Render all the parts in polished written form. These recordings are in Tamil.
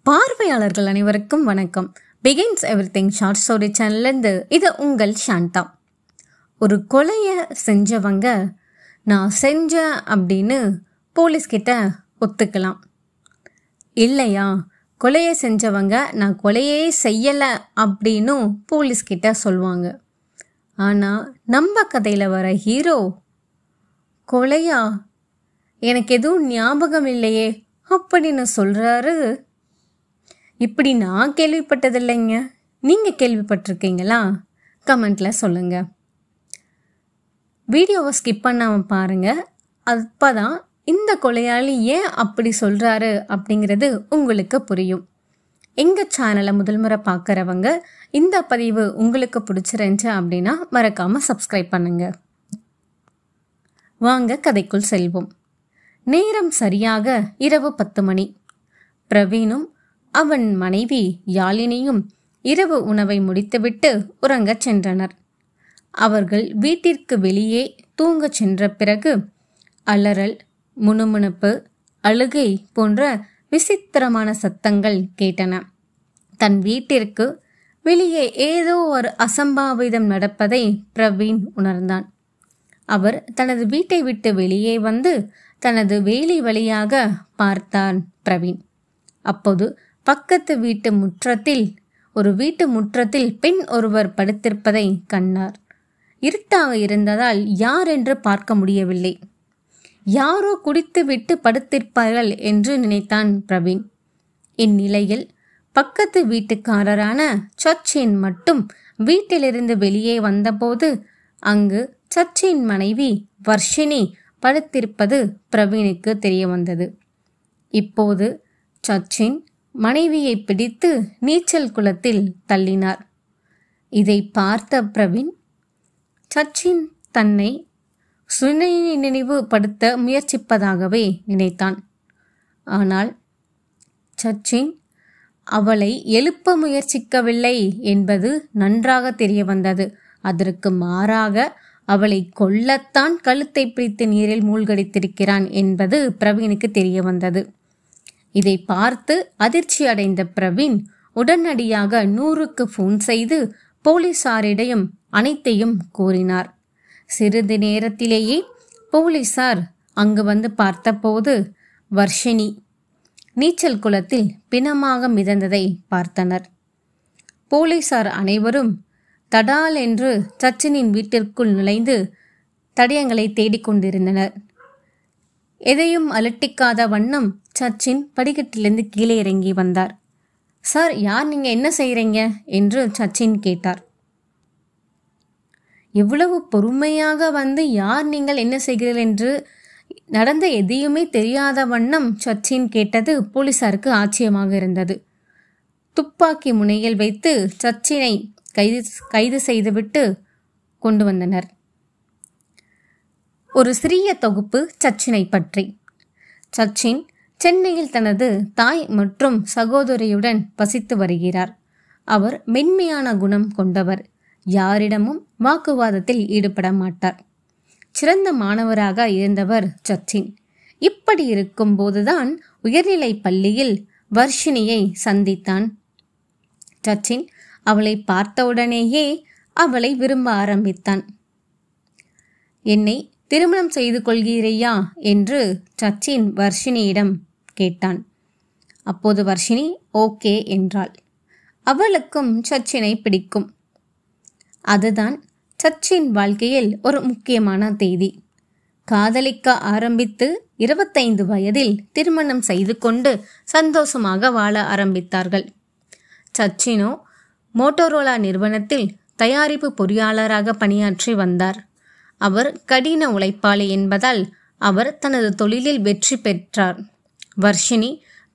பார்வையாளர்கள் அனைவருக்கும் வணக்கம். பிகின்ஸ் எவ்ரிதிங் ஷார்ட் ஸ்டோரி சேனல்லேருந்து இது உங்கள் சாந்தா. ஒரு கொலையை செஞ்சவங்க நான் செஞ்சேன் அப்படின்னு போலீஸ்கிட்ட ஒத்துக்கலாம். இல்லையா, கொலையை செஞ்சவங்க நான் கொலையே செய்யலை அப்படின்னும் போலீஸ்கிட்ட சொல்லுவாங்க. ஆனால் நம்ம கதையில் வர ஹீரோ கொலையா எனக்கு எதுவும் ஞாபகம் இல்லையே அப்படின்னு சொல்கிறாரு. இப்படி நான் கேள்விப்பட்டதில்லைங்க. நீங்கள் கேள்விப்பட்டிருக்கீங்களா? கமெண்ட்டில் சொல்லுங்கள். வீடியோவை ஸ்கிப் பண்ணாமல் பாருங்கள். அப்போ தான் இந்த கொலையாளி ஏன் அப்படி சொல்கிறாரு அப்படிங்கிறது உங்களுக்கு புரியும். எங்கள் சேனலை முதல் முறை பார்க்குறவங்க இந்த பதிவு உங்களுக்கு பிடிச்சிருந்துச்சு அப்படின்னா மறக்காமல் சப்ஸ்கிரைப் பண்ணுங்கள். வாங்க கதைக்குள் செல்வோம். நேரம் சரியாக இரவு 10 மணி. பிரவீனும் அவன் மனைவி யாழினியும் இரவு உணவை முடித்துவிட்டு உறங்கச் சென்றனர். அவர்கள் வீட்டிற்கு வெளியே தூங்கச் சென்ற பிறகு அலறல், முணுமுணுப்பு, அழுகை போன்ற விசித்திரமான சத்தங்கள் கேட்டன. தன் வீட்டிற்கு வெளியே ஏதோ ஒரு அசம்பாவிதம் நடப்பதை பிரவீன் உணர்ந்தான். அவர் தனது வீட்டை விட்டு வெளியே வந்து தனது வேலி வழியாக பார்த்தான் பிரவீன். அப்போது பக்கத்து வீட்டு முற்றத்தில் பெண் ஒருவர் படுத்திருப்பதை கண்டார். இருட்டாக இருந்ததால் யார் என்று பார்க்க முடியவில்லை. யாரோ குடித்து விட்டு படுத்திருப்பார்கள் என்று நினைத்தான் பிரவீன். இந்நிலையில் பக்கத்து வீட்டுக்காரரான சச்சின் மட்டும் வீட்டிலிருந்து வெளியே வந்தபோது அங்கு சச்சின் மனைவி வர்ஷினி படுத்திருப்பது பிரவீனுக்கு தெரிய வந்தது. இப்போது சச்சின் மனைவியை பிடித்து நீச்சல் குளத்தில் தள்ளினார். இதை பார்த்த பிரவீன் சச்சின் தன்னை நினைவுபடுத்த முயற்சிப்பதாகவே நினைத்தான். ஆனால் சச்சின் அவளை எழுப்ப முயற்சிக்கவில்லை என்பது நன்றாக தெரிய வந்தது. அதற்கு மாறாக அவளை கொல்லத்தான் கழுத்தை பிடித்து நீரில் மூழ்கடித்திருக்கிறான் என்பது பிரவீனுக்கு தெரிய வந்தது. இதை பார்த்து அதிர்ச்சி அடைந்த பிரவீன் உடனடியாக 100க்கு ஃபோன் செய்து போலீசாரிடம் அனைத்தையும் கூறினார். சிறிது நேரத்திலேயே போலீசார் அங்கு வந்து பார்த்தபோது வர்ஷினி நீச்சல் குளத்தில் பிணமாக மிதந்ததை பார்த்தனர். போலீசார் அனைவரும் தடால் என்று சச்சினின் வீட்டிற்குள் நுழைந்து தடயங்களை தேடிக்கொண்டிருந்தனர். எதையும் அலட்டிக்காத வண்ணம் சச்சின் படிக்கட்டிலிருந்து கீழே இறங்கி வந்தார். சார், யார் நீங்க, என்ன செய்கிறீங்க என்று சச்சின் கேட்டார். எவ்வளவு பொறுமையாக வந்து யார் நீங்கள், என்ன செய்கிறீர்கள் என்று நடந்த எதையுமே தெரியாத வண்ணம் சச்சின் கேட்டது போலீசாருக்கு ஆச்சரியமாக இருந்தது. துப்பாக்கி முனையில் வைத்து சச்சினை கைது செய்துவிட்டு கொண்டு வந்தனர். ஒரு சிறிய தொகுப்பு சச்சினை பற்றி. சச்சின் சென்னையில் தனது தாய் மற்றும் சகோதரியுடன் வசித்து வருகிறார். அவர் மென்மையான குணம் கொண்டவர். யாரிடமும் வாக்குவாதத்தில் ஈடுபட மாட்டார். சிறந்த மாணவராக இருந்தவர் சச்சின். இப்படி இருக்கும் போதுதான் உயர்நிலை பள்ளியில் வர்ஷினியை சந்தித்தான் சச்சின். அவளை பார்த்தவுடனேயே அவளை விரும்ப ஆரம்பித்தான். என்னை திருமணம் செய்து கொள்கிறீயா என்று சச்சின் வர்ஷினியிடம் கேட்டான். அப்போது வர்ஷினி ஓகே என்றாள். அவளுக்கும் சச்சினை பிடிக்கும். அதுதான் சச்சின் வாழ்க்கையில் ஒரு முக்கியமான தேதி. காதலிக்க ஆரம்பித்து 25 வயதில் திருமணம் செய்து கொண்டு சந்தோஷமாக வாழ ஆரம்பித்தார்கள். சச்சினோ மோட்டோரோலா நிறுவனத்தில் தயாரிப்பு பொறியாளராக பணியாற்றி வந்தார். அவர் கடின உழைப்பாளி என்பதால் அவர் தனது தொழிலில் வெற்றி பெற்றார். வர்ஷினி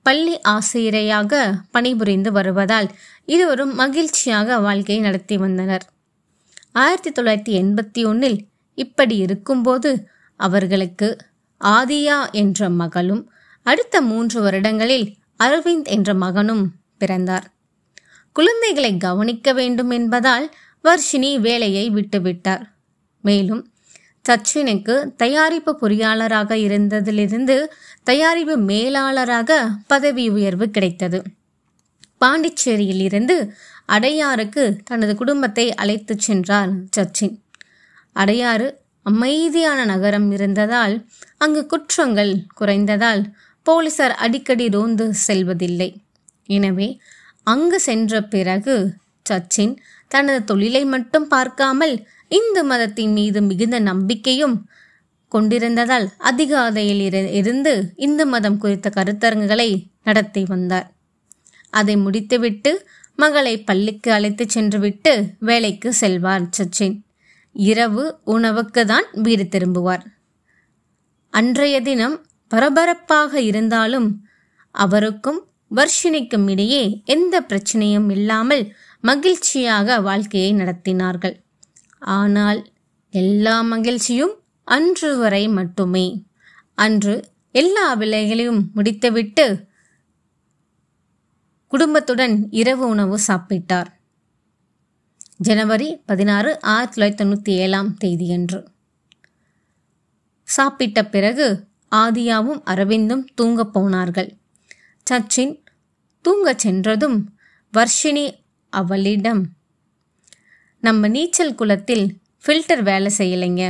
பள்ளி ஆசிரியராக பணிபுரிந்து வருவதால் இருவரும் மகிழ்ச்சியாக வாழ்க்கை நடத்தி வந்தனர். 1981 இப்படி இருக்கும்போது அவர்களுக்கு ஆதியா என்ற மகளும் அடுத்த 3 வருடங்களில் அரவிந்த் என்ற மகனும் பிறந்தார். குழந்தைகளை கவனிக்க வேண்டும் என்பதால் வர்ஷினி வேலையை விட்டுவிட்டார். மேலும் சச்சினுக்கு தயாரிப்பு பொறியாளராக இருந்ததிலிருந்து தயாரிப்பு மேலாளராக பதவி உயர்வு கிடைத்தது. பாண்டிச்சேரியில் இருந்து அடையாருக்கு தனது குடும்பத்தை அழைத்துச் சென்றார் சச்சின். அடையாறு அமைதியான நகரம் இருந்ததால், அங்கு குற்றங்கள் குறைந்ததால் போலீசார் அடிக்கடி ரோந்து செல்வதில்லை. எனவே அங்கு சென்ற பிறகு சச்சின் தனது தொழிலை மட்டும் பார்க்காமல் இந்து மதத்தின் மீது மிகுந்த நம்பிக்கையும் கொண்டிருந்ததால் அதிகாலையில் இருந்து இந்து மதம் குறித்த கருத்தரங்குகளை நடத்தி வந்தார். அதை முடித்துவிட்டு மகளை பள்ளிக்கு அழைத்து சென்றுவிட்டு வேலைக்கு செல்வார் சச்சின். இரவு உணவுக்கு தான் வீடு திரும்புவார். அன்றைய தினம் பரபரப்பாக இருந்தாலும் அவருக்கும் வர்ஷினிக்கும் இடையே எந்த பிரச்சனையும் இல்லாமல் மகிழ்ச்சியாக வாழ்க்கையை நடத்தினார்கள். ஆனால் எல்லா மகிழ்ச்சியும் அன்று வரை மட்டுமே. அன்று எல்லா வேலைகளையும் முடித்துவிட்டு குடும்பத்துடன் இரவு உணவு சாப்பிட்டார். ஜனவரி 16, 1997 சாப்பிட்ட பிறகு ஆதியாவும் அரவிந்தும் தூங்க போனார்கள். சச்சின் தூங்க சென்றதும் வர்ஷினி அவளிடம், நம்ம நீச்சல் குளத்தில் ஃபில்டர் வேலை செய்யலைங்க,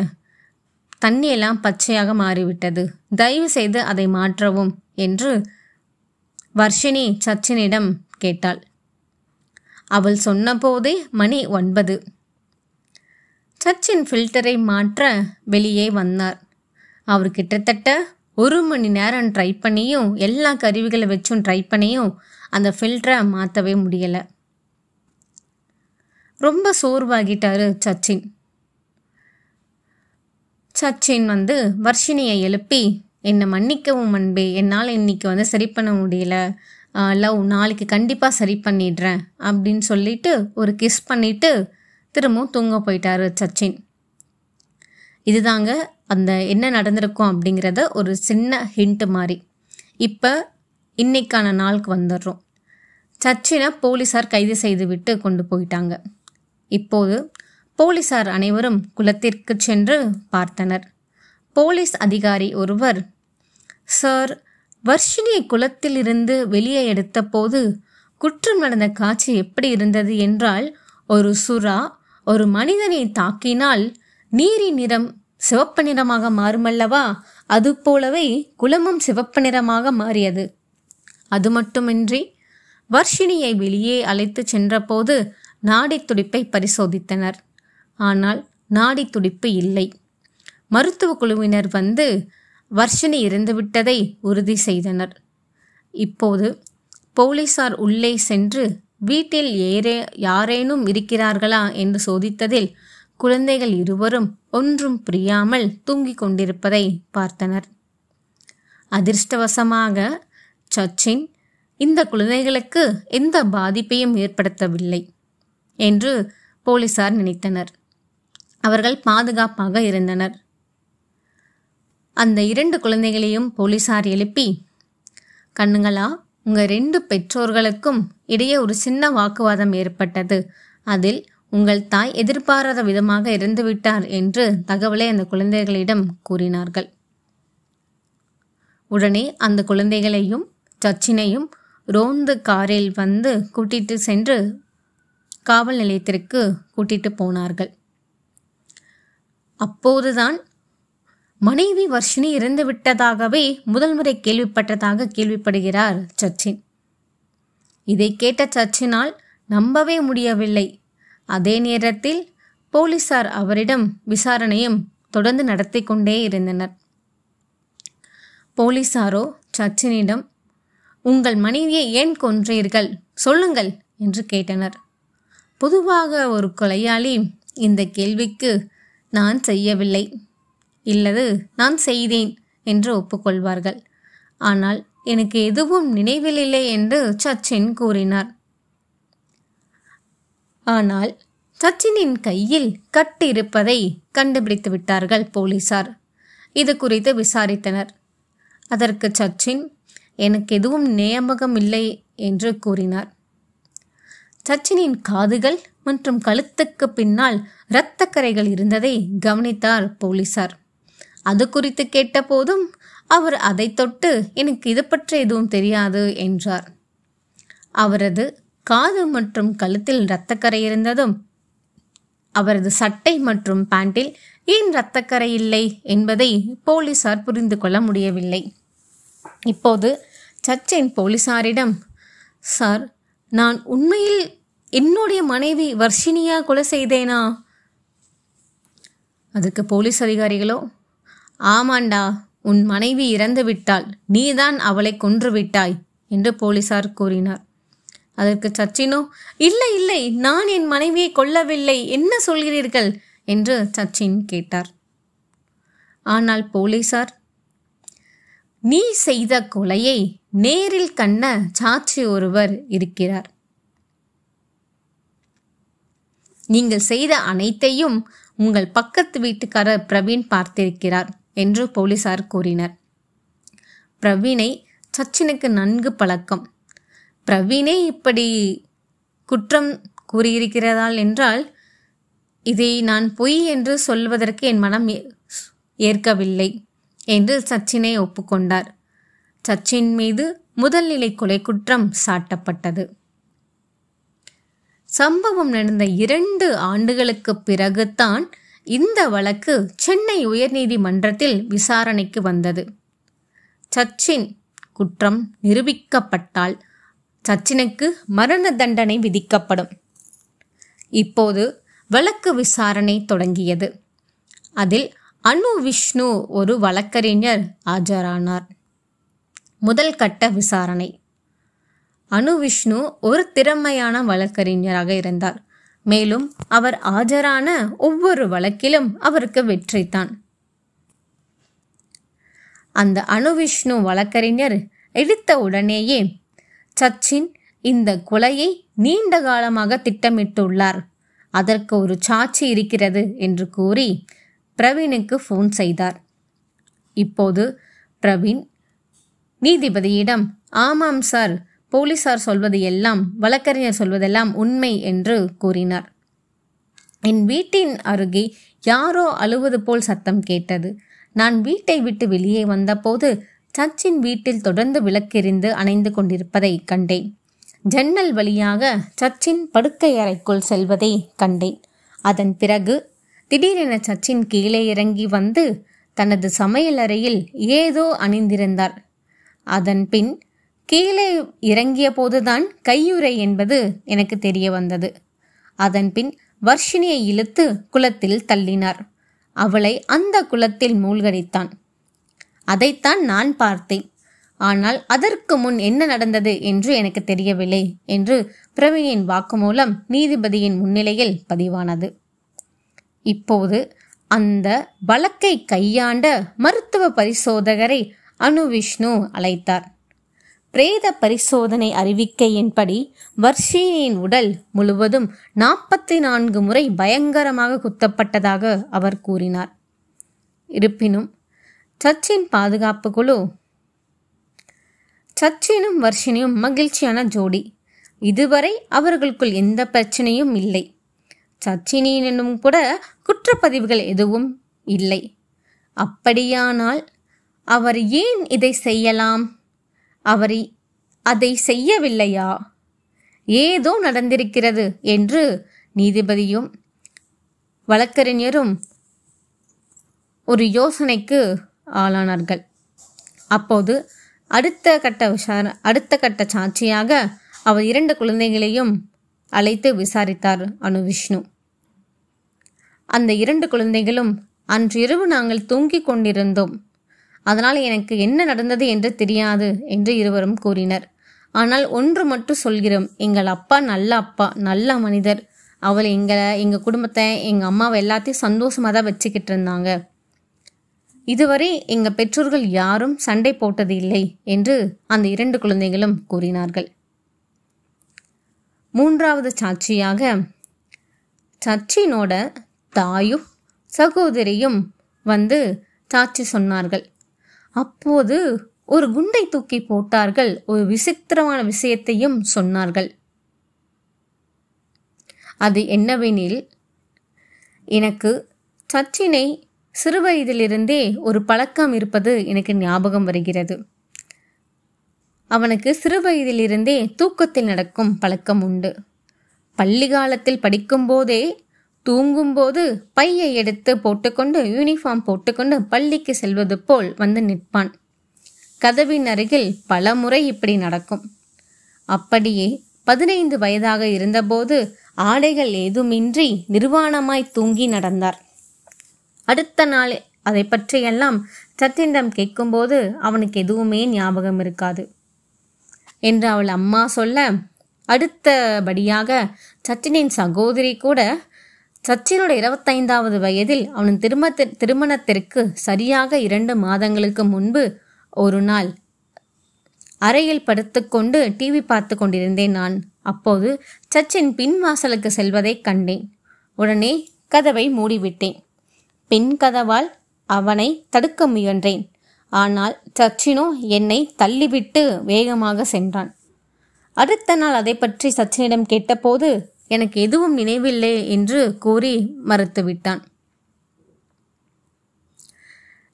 தண்ணியெல்லாம் பச்சையாக மாறிவிட்டது, தயவு செய்து அதை மாற்றவும் என்று வர்ஷினி சச்சினிடம் கேட்டாள். அவள் சொன்னபோதே மணி 9. சச்சின் ஃபில்டரை மாற்ற வெளியே வந்தார். அவர் கிட்டத்தட்ட 1 மணி நேரம் ட்ரை பண்ணியும் எல்லா கருவிகளை வச்சும் ட்ரை பண்ணியும் அந்த ஃபில்டரை மாற்றவே முடியலை. ரொம்ப சோர்வாகிட்டாரு சச்சின். சச்சின் வர்ஷினியை எழுப்பி, என்னை மன்னிக்கவும் அன்பே, என்னால் இன்னைக்கு சரி பண்ண முடியல, லவ் நாளைக்கு கண்டிப்பாக சரி பண்ணிடுறேன் அப்படின்னு சொல்லிட்டு ஒரு கிஸ் பண்ணிட்டு திரும்பவும் தூங்க போயிட்டாரு சச்சின். இதுதாங்க அந்த என்ன நடந்திருக்கும் அப்படிங்கிறத ஒரு சின்ன ஹிண்ட் மாதிரி. இப்போ இன்னைக்கான நாளுக்கு வந்துடுறோம். சச்சினை போலீஸார் கைது செய்து விட்டு கொண்டு போயிட்டாங்க. இப்போது போலீஸார் அனைவரும் குளத்திற்கு சென்று பார்த்தனர். போலீஸ் அதிகாரி ஒருவர், சார், வர்ஷினியை குளத்தில் இருந்து வெளியே எடுத்த போது குற்றம் நடந்த காட்சி எப்படி இருந்தது என்றால், ஒரு சுறா ஒரு மனிதனை தாக்கினால் நீரின் நிறம் சிவப்பு நிறமாக மாறுமல்லவா, அது போலவே குளமும் சிவப்பு நிறமாக மாறியது. அது மட்டுமின்றி வர்ஷினியை வெளியே அழைத்து சென்றபோது நாடி துடிப்பை பரிசோதித்தனர். ஆனால் நாடி துடிப்பு இல்லை. மருத்துவ குழுவினர் வர்ஷினி இறந்துவிட்டதை உறுதி செய்தனர். இப்போது போலீசார் உள்ளே சென்று வீட்டில் யாரேனும் இருக்கிறார்களா என்று சோதித்ததில் குழந்தைகள் இருவரும் ஒன்றும் புரியாமல் தூங்கிக் கொண்டிருப்பதை பார்த்தனர். அதிர்ஷ்டவசமாக சச்சின் இந்த குழந்தைகளுக்கு எந்த பாதிப்பையும் ஏற்படுத்தவில்லை என்று போலீசார் நினைத்தனர். அவர்கள் பாதுகாப்பாக இருந்தனர். அந்த 2 குழந்தைகளையும் போலீசார் எழுப்பி, கண்ணுங்களா, உங்கள் 2 பெற்றோர்களுக்கும் இடையே ஒரு சின்ன வாக்குவாதம் ஏற்பட்டது, அதில் உங்கள் தாய் எதிர்பாராத விதமாக இறந்துவிட்டார் என்று தகவலை அந்த குழந்தைகளிடம் கூறினார்கள். உடனே அந்த குழந்தைகளையும் சச்சினையும் ரோந்து காரில் கூட்டிட்டு சென்று காவல் நிலையத்திற்கு கூட்டிட்டு போனார்கள். அப்போதுதான் மனைவி வர்ஷினி இறந்து விட்டதாகவே முதல் முறை கேள்விப்படுகிறார் சச்சின். இதை கேட்ட சச்சினால் நம்பவே முடியவில்லை. அதே நேரத்தில் போலீசார் அவரிடம் விசாரணையும் தொடர்ந்து நடத்தி கொண்டே இருந்தனர். போலீசாரோ சச்சினிடம், உங்கள் மனைவியை ஏன் கொன்றீர்கள், சொல்லுங்கள் என்று கேட்டனர். பொதுவாக ஒரு கொலையாளி இந்த கேள்விக்கு நான் செய்யவில்லை, இல்லது நான் செய்தேன் என்று ஒப்புக்கொள்வார்கள். ஆனால் எனக்கு எதுவும் நினைவில் இல்லை என்று சச்சின் கூறினார். ஆனால் சச்சினின் கையில் கட்டு இருப்பதை கண்டுபிடித்து விட்டார்கள் போலீசார். இது குறித்து விசாரித்தனர். அதற்கு சச்சின், எனக்கு எதுவும் ஞாபகம் இல்லை என்று கூறினார். சச்சினின் காதுகள் மற்றும் கழுத்துக்கு பின்னால் இரத்தக்கரைகள் இருந்ததை கவனித்தார் போலீசார். அது குறித்து கேட்டபோதும் அவர் அதை தொட்டு எனக்கு இது பற்றி எதுவும் தெரியாது என்றார். அவரது காது மற்றும் கழுத்தில் இரத்தக்கரை இருந்ததும் அவரது சட்டை மற்றும் பேண்டில் ஏன் இரத்தக்கரை இல்லை என்பதை போலீசார் புரிந்து கொள்ள முடியவில்லை. இப்போது சச்சின் போலீசாரிடம், சார், நான் உண்மையில் என்னுடைய மனைவி வர்ஷினியா கொலை செய்தேனா? அதுக்கு போலீஸ் அதிகாரிகளோ, ஆமாண்டா, உன் மனைவி இறந்து விட்டாள், நீதான் அவளை கொன்று விட்டாய் என்று போலீசார் கூறினார். அதற்கு சச்சினோ, இல்லை இல்லை, நான் என் மனைவியை கொல்லவில்லை, என்ன சொல்கிறீர்கள் என்று சச்சின் கேட்டார். ஆனால் போலீசார், நீ செய்த கொலையை நேரில் கண்ட சாட்சி ஒருவர் இருக்கிறார், நீங்கள் செய்த அனைத்தையும் உங்கள் பக்கத்து வீட்டுக்காரர் பிரவீன் பார்த்திருக்கிறார் என்று போலீசார் கூறினர். பிரவீனை சச்சினுக்கு நன்கு பழக்கம். பிரவீனே இப்படி குற்றம் கூறியிருக்கிறதால் என்றால் இதை நான் பொய் என்று சொல்வதற்கு என் மனம் ஏற்கவில்லை என்று சச்சினை ஒப்புக்கொண்டார். சச்சின் மீது முதல்நிலை கொலை குற்றம் சாட்டப்பட்டது. சம்பவம் நடந்த 2 ஆண்டுகளுக்கு பிறகுதான் இந்த வழக்கு சென்னை உயர்நீதிமன்றத்தில் விசாரணைக்கு வந்தது. சச்சின் குற்றம் நிரூபிக்கப்பட்டால் சச்சினுக்கு மரண தண்டனை விதிக்கப்படும். இப்போது வழக்கு விசாரணை தொடங்கியது. அதில் அனு விஷ்ணு ஒரு வழக்கறிஞர் ஆஜரானார். முதல் கட்ட விசாரணை. அனு விஷ்ணு ஒரு திறமையான வழக்கறிஞராக இருந்தார். மேலும் அவர் ஆஜரான ஒவ்வொரு வழக்கிலும் அவருக்கு வெற்றிதான். அந்த அனு விஷ்ணு வழக்கறிஞர் எடுத்த உடனேயே, சச்சின் இந்த கொலையை நீண்ட காலமாக திட்டமிட்டுள்ளார், அதற்கு ஒரு சாட்சி இருக்கிறது என்று கூறி பிரவீனுக்கு ஃபோன் செய்தார். இப்போது பிரவீன் நீதிபதியிடம், ஆமாம் சார், போலீசார் சொல்வது எல்லாம், வழக்கறிஞர் சொல்வதெல்லாம் உண்மை என்று கூறினார். என் வீட்டின் அருகே யாரோ அழுவது போல் சத்தம் கேட்டது. நான் வீட்டை விட்டு வெளியே வந்தபோது சச்சின் வீட்டில் தொடர்ந்து விளக்கெரிந்து அணைந்து கொண்டிருப்பதை கண்டேன். ஜன்னல் வழியாக சச்சின் படுக்கை அறைக்குள் செல்வதை கண்டேன். அதன் பிறகு திடீரென சச்சின் கீழே இறங்கி வந்து தனது சமையலறையில் ஏதோ அணிந்திருந்தார். அதன் பின் கீழே இறங்கிய போதுதான் கையுறை என்பது எனக்கு தெரிய வந்தது. அதன் பின் வர்ஷினியை இழுத்து குளத்தில் தள்ளினார். அவளை அந்த குளத்தில் மூழ்கடித்தான். அதைத்தான் நான் பார்த்தேன். ஆனால் அதற்கு முன் என்ன நடந்தது என்று எனக்கு தெரியவில்லை என்று பிரவீனின் வாக்குமூலம் நீதிபதியின் முன்னிலையில் பதிவானது. இப்போது அந்த வழக்கை கையாண்ட மருத்துவ பரிசோதகரை அனு விஷ்ணு அழைத்தார். பிரேத பரிசோதனை அறிவிக்கையின்படி வர்ஷினியின் உடல் முழுவதும் 44 முறை பயங்கரமாக குத்தப்பட்டதாக அவர் கூறினார். இருப்பினும் சச்சின் பாதுகாப்பு குழு, சச்சினும் வர்ஷினியும் மகிழ்ச்சியான ஜோடி, இதுவரை அவர்களுக்குள் எந்த பிரச்சனையும் இல்லை, சச்சினினும் கூட குற்றப்பதிவுகள் எதுவும் இல்லை. அப்படியானால் அவர் ஏன் இதை செய்யலாம்? அவர் அதை செய்யவில்லையா? ஏதோ நடந்திருக்கிறது என்று நீதிபதியும் வழக்கறிஞரும் ஒரு யோசனைக்கு ஆளானார்கள். அப்போது அடுத்த கட்ட சாட்சியாக அவர் 2 குழந்தைகளையும் அழைத்து விசாரித்தார் அனு விஷ்ணு. அந்த 2 குழந்தைகளும், அன்று இரவு நாங்கள் தூங்கிக் கொண்டிருந்தோம், அதனால் எனக்கு என்ன நடந்தது என்று தெரியாது என்று இருவரும் கூறினர். ஆனால் ஒன்று மட்டும் சொல்கிறோம், எங்கள் அப்பா நல்ல அப்பா, நல்ல மனிதர். அவள் எங்கள் குடும்பத்தை, எங்கள் அம்மாவை எல்லாத்தையும் சந்தோஷமாக தான் வச்சுக்கிட்டு இருந்தாங்க. இதுவரை எங்கள் பெற்றோர்கள் யாரும் சண்டை போட்டது இல்லை என்று அந்த 2 குழந்தைகளும் கூறினார்கள். 3வது சாட்சியாக சச்சினோட தாயும் சகோதரியும் வந்து சாட்சி சொன்னார்கள். அப்போது ஒரு குண்டை தூக்கி போட்டார்கள். ஒரு விசித்திரமான விஷயத்தையும் சொன்னார்கள். அது என்னவெனில், எனக்கு சச்சினை சிறுவயதிலிருந்தே ஒரு பழக்கம் இருப்பது எனக்கு ஞாபகம் வருகிறது. அவனுக்கு சிறுவயதிலிருந்தே தூக்கத்தில் நடக்கும் பழக்கம் உண்டு. பள்ளி காலத்தில் படிக்கும்போதே தூங்கும்போது பையை எடுத்து போட்டுக்கொண்டு யூனிஃபார்ம் போட்டுக்கொண்டு பள்ளிக்கு செல்வது போல் வந்து நிற்பான். கதவின் அருகில் பல முறை இப்படி நடக்கும். அப்படியே 15 வயதாக இருந்தபோது ஆடைகள் ஏதுமின்றி நிர்வாணமாய் தூங்கி நடந்தார். அடுத்த நாள் அதை பற்றியெல்லாம் சச்சினிடம் கேட்கும்போது அவனுக்கு எதுவுமே ஞாபகம் இருக்காது என்று அவள் அம்மா சொல்ல, அடுத்தபடியாக சச்சினின் சகோதரி கூட சச்சினோட 25வது வயதில் அவன் திருமணத்திற்கு சரியாக 2 மாதங்களுக்கு முன்பு ஒரு நாள் அறையில் படுத்துக்கொண்டு டிவி பார்த்து கொண்டிருந்தேன் நான். அப்போது சச்சின் பின் வாசலுக்கு செல்வதை கண்டேன். உடனே கதவை மூடிவிட்டேன். பின் கதவால் அவனை தடுக்க முயன்றேன். ஆனால் சச்சினோ என்னை தள்ளிவிட்டு வேகமாக சென்றான். அடுத்த நாள் அதை பற்றி சச்சினிடம் கேட்டபோது எனக்கு எதுவும் நினைவில்லை என்று கூறி மறுத்துவிட்டான்.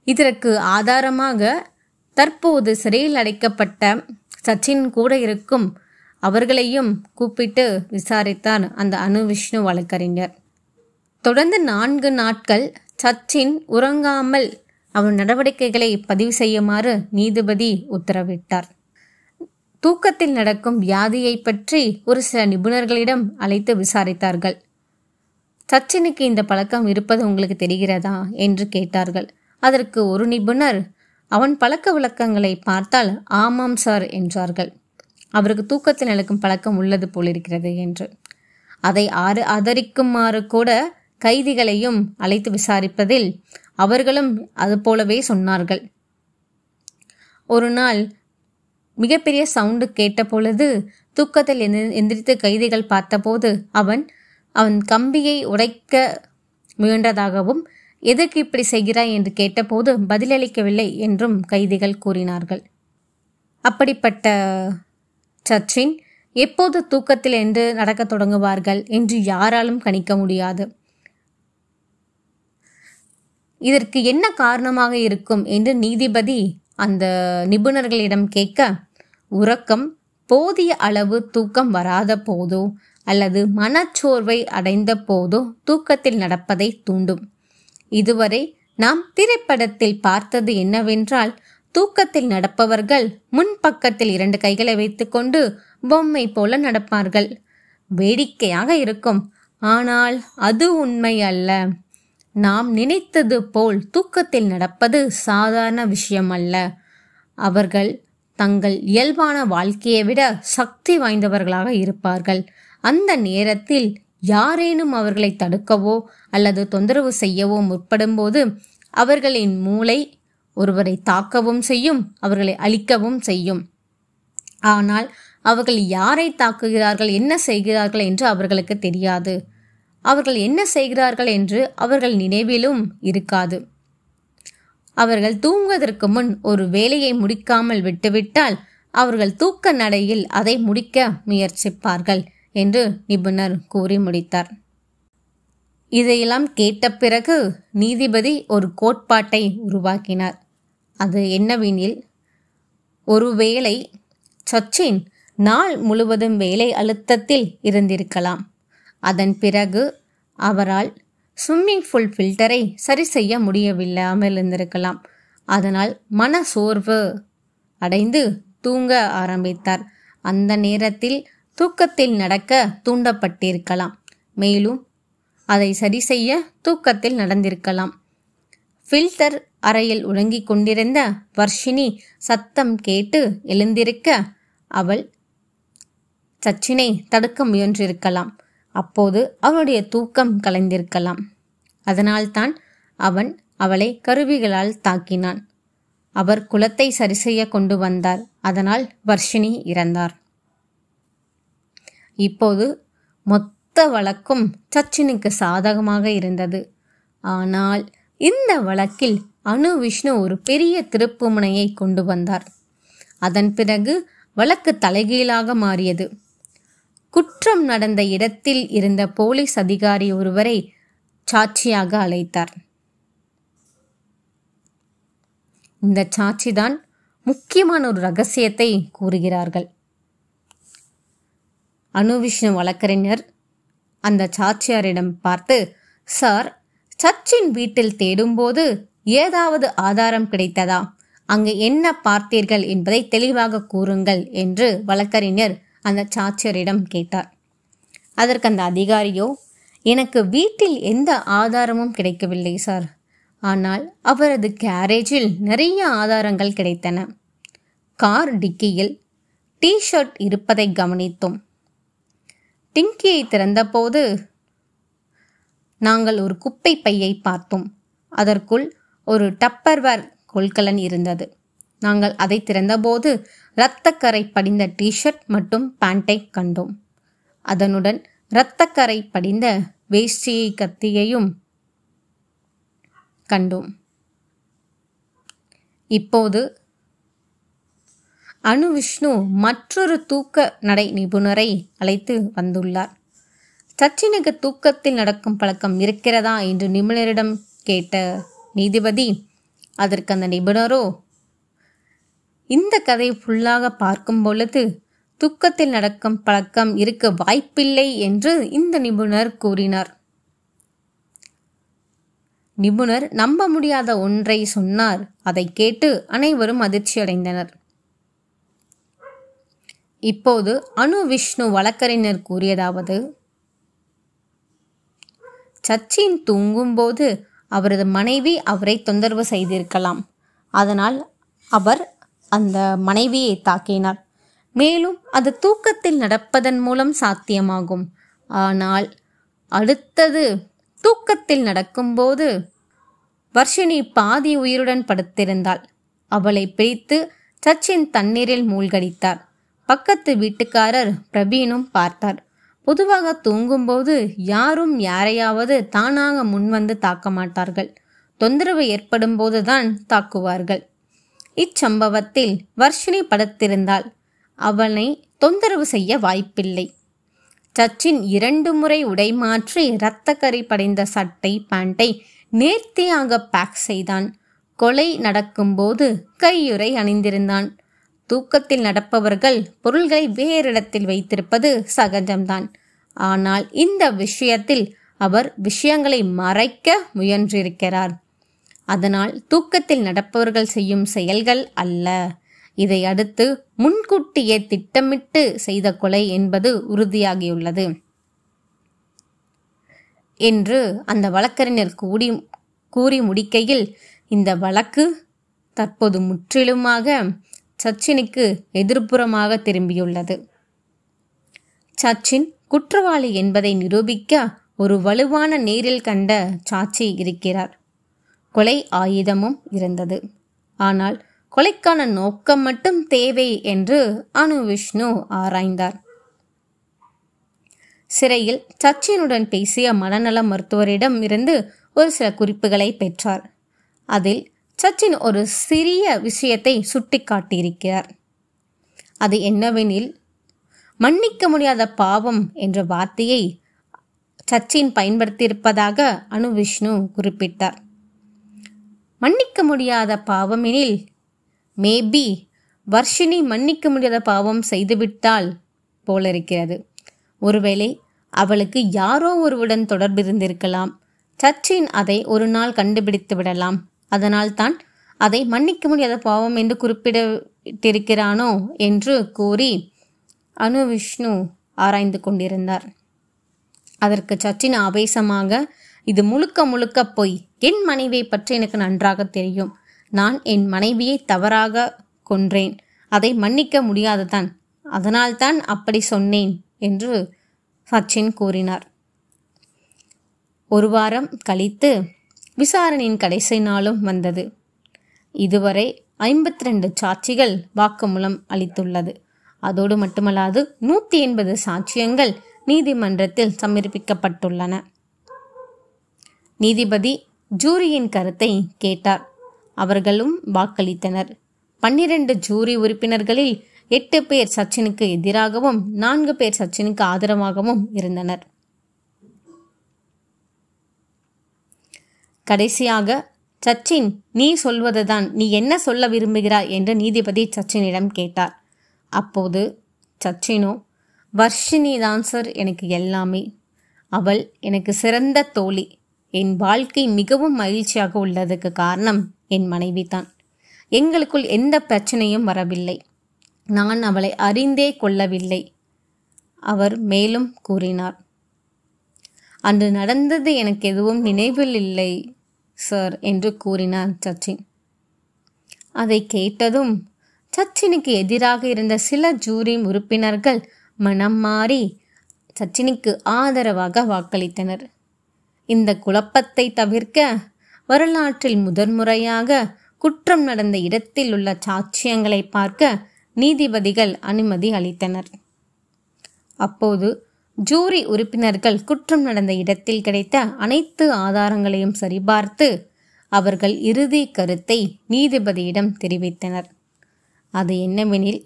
இதற்கு ஆதாரமாக தற்போது சிறையில் அடைக்கப்பட்ட சச்சின் கூட இருக்கும் அவர்களையும் கூப்பிட்டு விசாரித்தார் அந்த அனுவிஷ்ணு வழக்கறிஞர். தொடர்ந்து 4 நாட்கள் சச்சின் உறங்காமல் அவன் நடவடிக்கைகளை பதிவு செய்யுமாறு நீதிபதி உத்தரவிட்டார். தூக்கத்தில் நடக்கும் வியாதியை பற்றி ஒரு சில நிபுணர்களிடம் அழைத்து விசாரித்தார்கள். சச்சினுக்கு இந்த பழக்கம் இருப்பது உங்களுக்கு தெரிகிறதா என்று கேட்டார்கள். அதற்கு ஒரு நிபுணர் அவன் பழக்க வழக்கங்களை பார்த்தால் ஆமாம் சார் என்றார்கள். அவருக்கு தூக்கத்தில் நடக்கும் பழக்கம் உள்ளது போலிருக்கிறது என்று. அதை ஆதரிக்குமாறு கூட கைதிகளையும் அழைத்து விசாரிப்பதில் அவர்களும் அது போலவே சொன்னார்கள். ஒரு நாள் மிகப்பெரிய சவுண்டு கேட்ட பொழுது தூக்கத்தில் எந்திரித்து கைதிகள் பார்த்தபோது அவன் கம்பியை உடைக்க முயன்றதாகவும், எதற்கு இப்படி செய்கிறாய் என்று கேட்டபோது பதிலளிக்கவில்லை என்றும் கைதிகள் கூறினார்கள். அப்படிப்பட்ட சச்சின் எப்போது தூக்கத்தில் என்று நடக்க தொடங்குவார்கள் என்று யாராலும் கணிக்க முடியாது. இதற்கு என்ன காரணமாக இருக்கும் என்று நீதிபதி அந்த நிபுணர்களிடம் கேட்க, உறக்கம், போதிய அளவு தூக்கம் வராத போதோ அல்லது மனச்சோர்வை அடைந்த போதோ தூக்கத்தில் நடப்பதை தூண்டும். இதுவரை நாம் திரைப்படத்தில் பார்த்தது என்னவென்றால், தூக்கத்தில் நடப்பவர்கள் முன்பக்கத்தில் 2 கைகளை வைத்துக்கொண்டு பொம்மை போல நடப்பார்கள். வேடிக்கையாக இருக்கும். ஆனால் அது உண்மை அல்ல. நாம் நினைத்தது போல் தூக்கத்தில் நடப்பது சாதாரண விஷயம் அல்ல. அவர்கள் தங்கள் இயல்பான வாழ்க்கையை விட சக்தி வாய்ந்தவர்களாக இருப்பார்கள். அந்த நேரத்தில் யாரேனும் அவர்களை தடுக்கவோ அல்லது தொந்தரவு செய்யவோ முற்படும்போது அவர்களின் மூளை ஒருவரை தாக்கவும் செய்யும், அவர்களை அழிக்கவும் செய்யும். ஆனால் அவர்கள் யாரை தாக்குகிறார்கள், என்ன செய்கிறார்கள் என்று அவர்களுக்கு தெரியாது. அவர்கள் என்ன செய்கிறார்கள் என்று அவர்கள் நினைவிலும் இருக்காது. அவர்கள் தூங்குவதற்கு முன் ஒரு வேலையை முடிக்காமல் விட்டுவிட்டால் அவர்கள் தூக்க நடையில் அதை முடிக்க முயற்சிப்பார்கள் என்று நிபுணர் கூறி முடித்தார். இதையெல்லாம் கேட்ட பிறகு நீதிபதி ஒரு கோட்பாட்டை உருவாக்கினார். அது என்னவெனில், ஒருவேளை சச்சின் நாள் முழுவதும் வேலை அழுத்தத்தில் இருந்திருக்கலாம். அதன் பிறகு அவரால் ஸ்விம்மிங் பூல் ஃபில்டரை சரி செய்ய முடியவில்லாமல் இருந்திருக்கலாம். அதனால் மன சோர்வு அடைந்து தூங்க ஆரம்பித்தார். அந்த நேரத்தில் தூக்கத்தில் நடக்க தூண்டப்பட்டிருக்கலாம். மேலும் அதை சரி செய்ய தூக்கத்தில் நடந்திருக்கலாம். ஃபில்டர் அறையில் உறங்கிக் கொண்டிருந்த வர்ஷினி சத்தம் கேட்டு எழுந்திருக்க அவள் சச்சினை தடுக்க முயன்றிருக்கலாம். அப்போது அவனுடைய தூக்கம் கலைந்திருக்கலாம். அதனால்தான் அவன் அவளை கருவிகளால் தாக்கினான். அவர் குலத்தை சரி செய்ய கொண்டு வந்தார். அதனால் வர்ஷினி இறந்தார். இப்போது மொத்த வழக்கும் சச்சினுக்கு சாதகமாக இருந்தது. ஆனால் இந்த வழக்கில் அனுவிஷ்ணு ஒரு பெரிய திருப்புமுனையை கொண்டு வந்தார். அதன் பிறகு வழக்கு தலைகீழாக மாறியது. குற்றம் நடந்த இடத்தில் இருந்த போலீஸ் அதிகாரி ஒருவரை சாட்சியாக அழைத்தார். இந்த சாட்சிதான் முக்கியமான ஒரு ரகசியத்தை கூறுகிறார்கள். அனுவிஷ்ணு வழக்கறிஞர் அந்த சாட்சியாரிடம் பார்த்து, சார், சச்சின் வீட்டில் தேடும்போது ஏதாவது ஆதாரம் கிடைத்ததா? அங்கு என்ன பார்த்தீர்கள் என்பதை தெளிவாக கூறுங்கள் என்று வழக்கறிஞர் அந்த சாட்சியரிடம் கேட்டார். அதற்கு அந்த அதிகாரியோ, எனக்கு வீட்டில் எந்த ஆதாரமும் கிடைக்கவில்லை சார். ஆனால் அவரது கேரேஜில் நிறைய ஆதாரங்கள் கிடைத்தன. கார் டிக்கியில் டிஷர்ட் இருப்பதை கவனித்தோம். டிங்கியை திறந்தபோது நாங்கள் ஒரு குப்பை பையை பார்த்தோம். அதற்குள் ஒரு டப்பர்வேர் கொள்கலன் இருந்தது. நாங்கள் அதை திறந்தபோது இரத்தக்கரை படிந்த டிஷர்ட் மற்றும் பேண்டை கண்டோம். அதனுடன் இரத்தக்கரை படிந்த வேஷ்டியை கத்தியையும் கண்டோம். இப்போது அனுவிஷ்ணு மற்றொரு தூக்க நடை நிபுணரை அழைத்து வந்துள்ளார். சச்சினுக்கு தூக்கத்தில் நடக்கும் பழக்கம் இருக்கிறதா என்று நிபுணரிடம் கேட்ட நீதிபதி, அதற்கு அந்த நிபுணரோ, இந்த கதை ஃபுல்லாக பார்க்கும் பொழுது தூக்கத்தில் நடக்கும் பழக்கம் இருக்க வாய்ப்பில்லை என்று இந்த நிபுணர் கூறினார். நிபுணர் நம்ப முடியாத ஒன்றை சொன்னார். அதை கேட்டு அனைவரும் அதிர்ச்சி அடைந்தனர். இப்போது அனுவிஷ்ணு வழக்கறிஞர் கூறியதாவது, சச்சின் தூங்கும்போது அவரது மனைவி அவரை தொந்தரவு செய்திருக்கலாம். அதனால் அவர் அந்த மனைவியை தாக்கினார். மேலும் அது தூக்கத்தில் நடப்பதன் மூலம் சாத்தியமாகும். ஆனால் அடுத்தது தூக்கத்தில் நடக்கும்போது வர்ஷினி பாதி உயிருடன் படுத்திருந்தாள். அவளை பிடித்து சச்சின் தண்ணீரில் மூழ்கடித்தார். பக்கத்து வீட்டுக்காரர் பிரவீனும் பார்த்தார். பொதுவாக தூங்கும்போது யாரும் யாரையாவது தானாக முன்வந்து தாக்க மாட்டார்கள். தொந்தரவு ஏற்படும் போதுதான் தாக்குவார்கள். இச்சம்பவத்தில் வர்ஷினி படுத்திருந்தாள். அவனை தொந்தரவு செய்ய வாய்ப்பில்லை. சச்சின் 2 முறை உடை மாற்றி இரத்தக்கரை படைந்த சட்டை பேண்டை நேர்த்தியாக பேக் செய்தான். கொலை நடக்கும்போது கையுறை அணிந்திருந்தான். தூக்கத்தில் நடப்பவர்கள் பொருள்களை வேறிடத்தில் வைத்திருப்பது சகஜம்தான். ஆனால் இந்த விஷயத்தில் அவர் விஷயங்களை மறைக்க முயன்றிருக்கிறார். அதனால் தூக்கத்தில் நடப்பவர்கள் செய்யும் செயல்கள் அல்ல. இதை அடுத்து முன்கூட்டியே திட்டமிட்டு செய்த கொலை என்பது உறுதியாகியுள்ளது என்று அந்த வழக்கறிஞர் கூறி முடிக்கையில், இந்த வழக்கு தற்போது முற்றிலுமாக சச்சினுக்கு எதிர்ப்புறமாக திரும்பியுள்ளது. சச்சின் குற்றவாளி என்பதை நிரூபிக்க ஒரு வலுவான நேரில் கண்ட சாட்சி இருக்கிறார். கொலை ஆயுதமும் இருந்தது. ஆனால் கொலைக்கான நோக்கம் மட்டும் தேவை என்று அனுவிஷ்ணு ஆராய்ந்தார். சிறையில் சச்சினுடன் பேசிய மனநல மருத்துவரிடம் இருந்து ஒரு சில குறிப்புகளை பெற்றார். அதில் சச்சின் ஒரு சிறிய விஷயத்தை சுட்டிக்காட்டியிருக்கிறார். அது என்னவெனில், மன்னிக்க முடியாத பாவம் என்ற வார்த்தையை சச்சின் பயன்படுத்தியிருப்பதாக அனுவிஷ்ணு குறிப்பிட்டார். மன்னிக்க முடியாத பாவம் எனில் மேபி வர்ஷினி மன்னிக்க முடியாத பாவம் செய்துவிட்டால் போலிருக்கிறது. ஒருவேளை அவளுக்கு யாரோ ஒருவருடன் தொடர்பு இருந்திருக்கலாம். சச்சின் அதை ஒரு நாள் கண்டுபிடித்து விடலாம். அதனால் தான் அதை மன்னிக்க முடியாத பாவம் என்று குறிப்பிட்டிருக்கிறானோ என்று கூறி அனுவிஷ்ணு ஆராய்ந்து கொண்டிருந்தார். அதற்கு சச்சின் ஆவேசமாக, இது முழுக்க முழுக்க பொய். என் மனைவியை பற்றி எனக்கு நன்றாக தெரியும். நான் என் மனைவியை தவறாக கொன்றேன். அதை மன்னிக்க முடியாதுதான். அதனால்தான் அப்படி சொன்னேன் என்று சச்சின் கூறினார். 1 வாரம் கழித்து விசாரணையின் கடைசி நாளும் வந்தது. இதுவரை 52 சாட்சிகள் வாக்குமூலம் அளித்துள்ளது. அதோடு மட்டுமல்லாது 180 சாட்சியங்கள் நீதிமன்றத்தில் சமர்ப்பிக்கப்பட்டுள்ளன. நீதிபதி ஜூரியின் கருத்தை கேட்டார். அவர்களும் வாக்களித்தனர். 12 ஜூரி உறுப்பினர்களில் 8 பேர் சச்சினுக்கு எதிராகவும் 4 பேர் சச்சினுக்கு ஆதரவாகவும் இருந்தனர். கடைசியாக சச்சின், நீ சொல்வதுதான். நீ என்ன சொல்ல விரும்புகிறாய் என்று நீதிபதி சச்சினிடம் கேட்டார். அப்போது சச்சினோ, வர்ஷினி தான் சார் எனக்கு எல்லாமே. அவள் எனக்கு சிறந்த தோழி. என் வாழ்க்கை மிகவும் மகிழ்ச்சியாக உள்ளதுக்கு காரணம் என் மனைவி தான். எங்களுக்குள் எந்த பிரச்சனையும் வரவில்லை. நான் அவளை அறிந்தே கொள்ளவில்லை. அவர் மேலும் கூறினார். அன்று நடந்தது எனக்கு எதுவும் நினைவில் இல்லை சார் என்று கூறினார் சச்சின். அதை கேட்டதும் சச்சினுக்கு எதிராக இருந்த சில ஜூரி உறுப்பினர்கள் மனம் மாறி சச்சினுக்கு ஆதரவாக வாக்களித்தனர். இந்த குழப்பத்தை தவிர்க்க வரலாற்றில் முதன்முறையாக குற்றம் நடந்த இடத்தில் உள்ள சாட்சியங்களை பார்க்க நீதிபதிகள் அனுமதி அளித்தனர். அப்போது ஜூரி உறுப்பினர்கள் குற்றம் நடந்த இடத்தில் கிடைத்த அனைத்து ஆதாரங்களையும் சரிபார்த்து அவர்கள் இறுதி கருத்தை நீதிபதியிடம் தெரிவித்தனர். அது என்னவெனில்,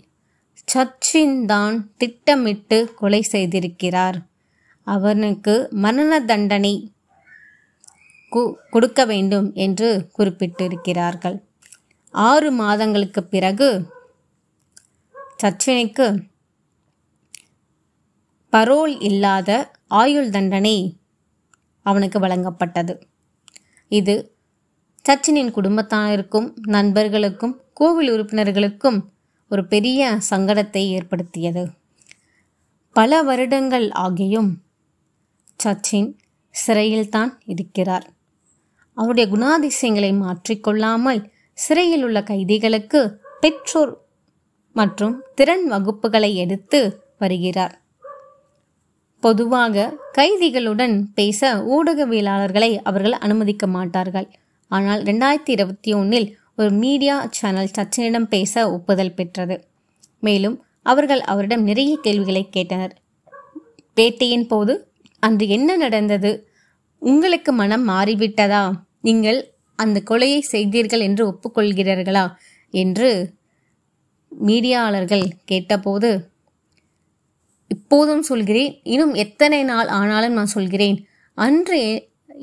சச்சின் தான் திட்டமிட்டு கொலை செய்திருக்கிறார். அவனுக்கு மரண தண்டனை கொடுக்க வேண்டும் என்று குறிப்பிட்டிருக்கிறார்கள். 6 மாதங்களுக்கு பிறகு சச்சினுக்கு பரோல் இல்லாத ஆயுள் தண்டனை அவனுக்கு வழங்கப்பட்டது. இது சச்சினின் குடும்பத்தாருக்கும் நண்பர்களுக்கும் கோவில் உறுப்பினர்களுக்கும் ஒரு பெரிய சங்கடத்தை ஏற்படுத்தியது. பல வருடங்கள் ஆகியும் சச்சின் சிறையில்தான் இருக்கிறார். அவருடைய குணாதிசயங்களை மாற்றிக்கொள்ளாமல் சிறையில் உள்ள கைதிகளுக்கு பெற்றோர் மற்றும் திறன் வகுப்புகளை எடுத்து வருகிறார். பொதுவாக கைதிகளுடன் பேச ஊடகவியலாளர்களை அவர்கள் அனுமதிக்க மாட்டார்கள். ஆனால் 2021 ஒரு மீடியா சேனல் சச்சினிடம் பேச ஒப்புதல் பெற்றது. மேலும் அவர்கள் அவரிடம் நிறைய கேள்விகளை கேட்டனர். பேட்டியின் போது, அன்று என்ன நடந்தது? உங்களுக்கு மனம் மாறிவிட்டதா? நீங்கள் அந்த கொலையை செய்தீர்கள் என்று ஒப்புக்கொள்கிறீர்களா என்று மீடியாளர்கள் கேட்டபோது, இப்போதும் சொல்கிறேன், இன்னும் எத்தனை நாள் ஆனாலும் நான் சொல்கிறேன், அன்று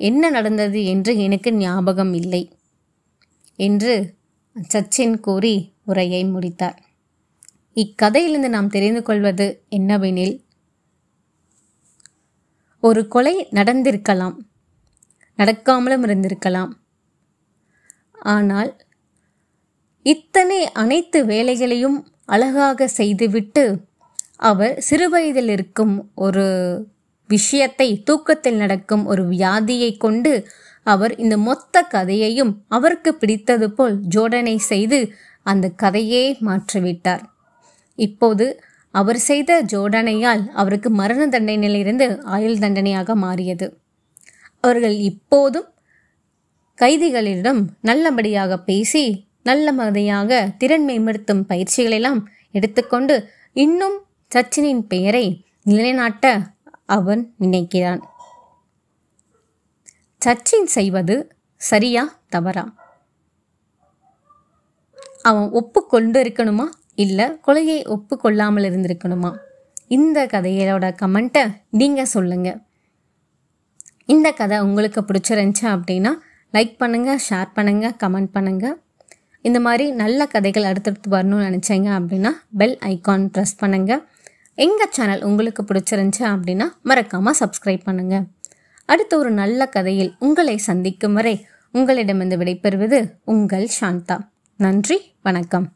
என்ன நடந்தது என்று எனக்கு ஞாபகம் இல்லை என்று சச்சின் கூறி உரையை முடித்தார். இக்கதையிலிருந்து நாம் தெரிந்து கொள்வது என்னவெனில், ஒரு கொலை நடந்திருக்கலாம், நடக்காமலும் இருந்திருக்கலாம். ஆனால் இத்தனை அனைத்து வேலைகளையும் அழகாக செய்துவிட்டு அவர் சிறுவயதில் இருக்கும் ஒரு விஷயத்தை, தூக்கத்தில் நடக்கும் ஒரு வியாதியை கொண்டு அவர் இந்த மொத்த கதையையும் அவருக்கு பிடித்தது போல் ஜோடனை செய்து அந்த கதையே மாற்றிவிட்டார். இப்போது அவர் செய்த ஜோடனையால் அவருக்கு மரண தண்டனையிலிருந்து ஆயுள் தண்டனையாக மாறியது. அவர்கள் இப்போதும் கைதிகளிடம் நல்லபடியாக பேசி நல்ல மாதிரியாக திறன் மேம்படுத்தும் பயிற்சிகளெல்லாம் எடுத்துக்கொண்டு இன்னும் சச்சினின் பெயரை நிலைநாட்ட அவன் நினைக்கிறான். சச்சின் செய்வது சரியா தவறா? அவன் ஒப்புக்கொண்டு இருக்கணுமா இல்லை கொலையை ஒப்புக்கொள்ளாமல் இருந்திருக்கணுமா? இந்த கதையோட கமெண்ட்டை நீங்கள் சொல்லுங்க. இந்த கதை உங்களுக்கு பிடிச்சிருந்துச்சு அப்படின்னா லைக் பண்ணுங்கள், ஷேர் பண்ணுங்கள், கமெண்ட் பண்ணுங்கள். இந்த மாதிரி நல்ல கதைகள் அடுத்தடுத்து வரணும்னு நினச்சிங்க அப்படின்னா பெல் ஐக்கான் ப்ரெஸ் பண்ணுங்கள். எங்கள் சேனல் உங்களுக்கு பிடிச்சிருந்துச்சு அப்படின்னா மறக்காமல் சப்ஸ்கிரைப் பண்ணுங்கள். அடுத்த ஒரு நல்ல கதையில் உங்களை சந்திக்கும் வரை உங்களிடமிருந்து விடைபெறுவது உங்கள் சாந்தா. நன்றி, வணக்கம்.